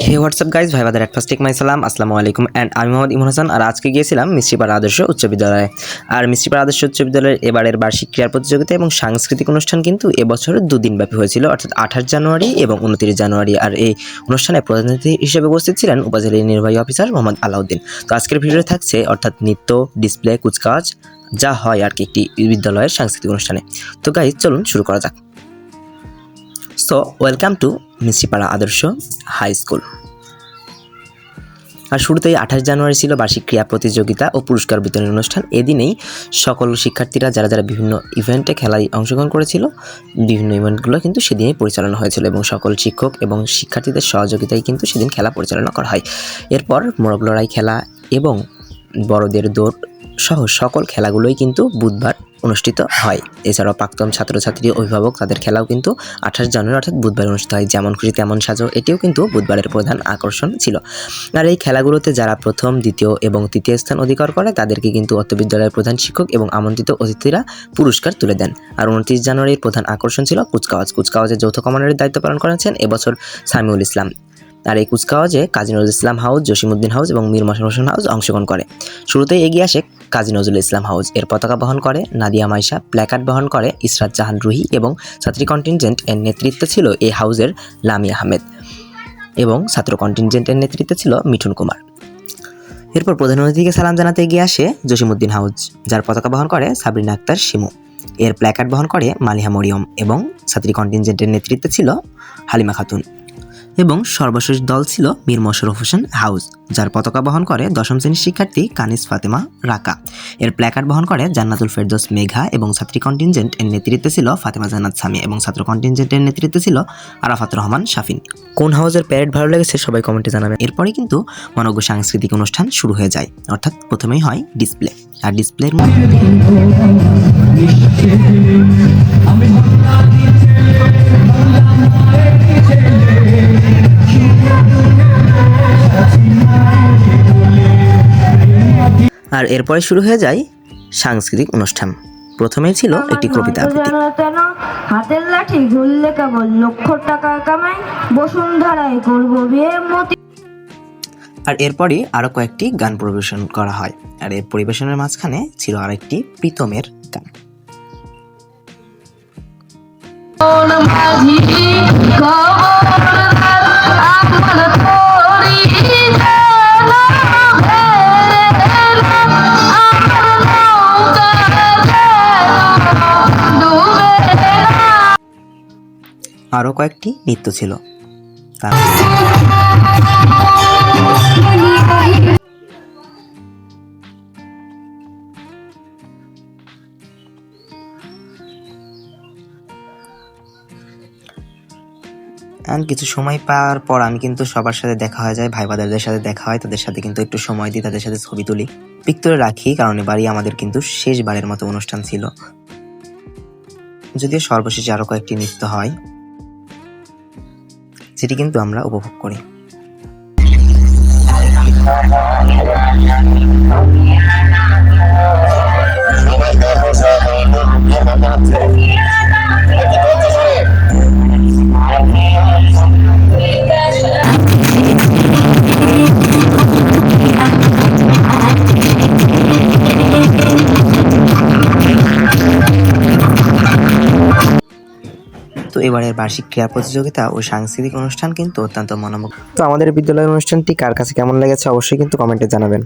হে WhatsApp guys, ভাই বাদার first take my সালাম, আসসালামু আলাইকুম। অ্যান্ড আমি মোহাম্মদ ইমন হাসান। আর আজকে গিয়েছিলাম মিষ্টিপাড়া আদর্শ উচ্চ বিদ্যালয়ে। আর মিষ্টিপাড়া আদর্শ উচ্চ বিদ্যালয়ের এবারের বার্ষিক ক্রীড়া প্রতিযোগিতা এবং সাংস্কৃতিক অনুষ্ঠান কিন্তু এবছর দুদিন ব্যাপী হয়েছিল, অর্থাৎ 28 জানুয়ারি এবং 29 জানুয়ারি। আর এই অনুষ্ঠানে প্রধান অতিথি হিসেবে উপস্থিত ছিলেন উপজেলা নির্বাহী অফিসার মোহাম্মদ আলাউদ্দিন। তো আজকের ভিডিওতে থাকছে অর্থাৎ নৃত্য, ডিসপ্লে, কুচকাওয়াজ যা হয় আর কি একটি বিদ্যালয়ের সাংস্কৃতিক অনুষ্ঠানে। তো গাইজ চলুন শুরু করা যাক। সো ওয়েলকাম টু মিষ্টিপাড়া আদর্শ হাই স্কুল। আর শুরুতেই 28 জানুয়ারি ছিল বার্ষিক ক্রীড়া প্রতিযোগিতা ও পুরস্কার বিতরণী অনুষ্ঠান। এদিনেই সকল শিক্ষার্থীরা যারা যারা বিভিন্ন ইভেন্টে খেলায় অংশগ্রহণ করেছিল, বিভিন্ন ইভেন্টগুলো কিন্তু সেদিনই পরিচালনা হয়েছিল এবং সকল শিক্ষক এবং শিক্ষার্থীদের সহযোগিতায় কিন্তু সেদিন খেলা পরিচালনা করা হয়। এরপর মোরগ লড়াই খেলা এবং বড়দের দৌড় সহ সকল খেলাগুলোই কিন্তু বুধবার অনুষ্ঠিত হয়। এছাড়াও প্রাক্তন ছাত্রছাত্রী অভিভাবক তাদের খেলাও কিন্তু 28 জানুয়ারি অর্থাৎ বুধবার অনুষ্ঠিত হয়। যেমন খুশি তেমন সাজো, এটিও কিন্তু বুধবারের প্রধান আকর্ষণ ছিল। আর এই খেলাগুলোতে যারা প্রথম, দ্বিতীয় এবং তৃতীয় স্থান অধিকার করে তাদেরকে কিন্তু অত্র বিদ্যালয়ের প্রধান শিক্ষক এবং আমন্ত্রিত অতিথিরা পুরস্কার তুলে দেন। আর 29 জানুয়ারির প্রধান আকর্ষণ ছিল কুচকাওয়াজ। কুচকাওয়াজের যৌথ কমান্ডারের দায়িত্ব পালন করেছেন এবছর সামিউল ইসলাম। আর এই কুচকাওয়াজে কাজী নজরুল ইসলাম হাউস, জসিমউদ্দিন হাউস এবং মীর মশারফ হোসেন হাউস অংশগ্রহণ করে। শুরুতেই এগিয়ে আসে কাজী নজরুল ইসলাম হাউস। এর পতাকা বহন করে নাদিয়া মাইশা, প্ল্যাকার্ড বহন করে ইসরাত জাহান রুহি এবং ছাত্রী কন্টিনজেন্ট এর নেতৃত্বে ছিল এই হাউসের লামি আহমেদ এবং ছাত্র কন্টিনজেন্টের নেতৃত্বে ছিল মিঠুন কুমার। এরপর প্রধান অতিথিকে সালাম জানাতে এগিয়ে আসে জসিমউদ্দিন হাউস, যার পতাকা বহন করে সাবরিনা আক্তার শিমু। এর প্ল্যাকার্ড বহন করে মালিহা মরিয়ম এবং ছাত্রী কন্টিনজেন্টের নেতৃত্বে ছিল হালিমা খাতুন। এবং সর্বশেষ দল ছিল মীর মশারফ হোসেন হাউস, যার পতাকা বহন করে দশম শ্রেণীর শিক্ষার্থী কানিস ফাতেমা রাকা। এর প্ল্যাকার্ড বহন করে জান্নাতুল ফেরদৌস মেঘা এবং ছাত্রী কন্টিনজেন্ট এর নেতৃত্বে ছিল ফাতেমা জান্নাত সামি এবং ছাত্র কন্টিনজেন্টের নেতৃত্বে ছিল আরাফাত রহমান শাফিন। কোন হাউসের প্যারেড ভালো লেগেছে সবাই কমেন্টে জানাবেন। এরপরে কিন্তু মনোজ্ঞ সাংস্কৃতিক অনুষ্ঠান শুরু হয়ে যায়, অর্থাৎ প্রথমেই হয় ডিসপ্লে। আর ডিসপ্লের আর এরপরে শুরু হয়ে যায় সাংস্কৃতিক অনুষ্ঠান। প্রথমেই ছিল একটি কবিতা আবৃত্তি। হাতের লাঠি ঘুরলে কেবল লক্ষ টাকা কামাই, বসুন্ধরায় করব বিয়ে মতি। আর এরপরই আরো কয়েকটি গান পরিবেশন করা হয়। আর এই পরিবেশনের মাঝখানে ছিল আরেকটি প্রীতমের গান। আরো কয়েকটি নৃত্য ছিল। কিছু সময় পাওয়ার পর আমি কিন্তু সবার সাথে দেখা হয়ে যায়, ভাই বাদারদের সাথে দেখা হয়, তাদের সাথে কিন্তু একটু সময় দিই, তাদের সাথে ছবি তুলি, পিক তুলে রাখি, কারণ এবারই আমাদের কিন্তু শেষবারের মতো অনুষ্ঠান ছিল। যদিও সর্বশেষে আরো কয়েকটি নৃত্য হয়, যেটি কিন্তু আমরা উপভোগ করি। তো এবারের বার্ষিক ক্রীড়া প্রতিযোগিতা ও সাংস্কৃতিক অনুষ্ঠান কিন্তু অত্যন্ত মনোমুগ্ধ। তো আমাদের বিদ্যালয়ের অনুষ্ঠানটি কার কাছে কেমন লেগেছে অবশ্যই কিন্তু কমেন্টে জানাবেন।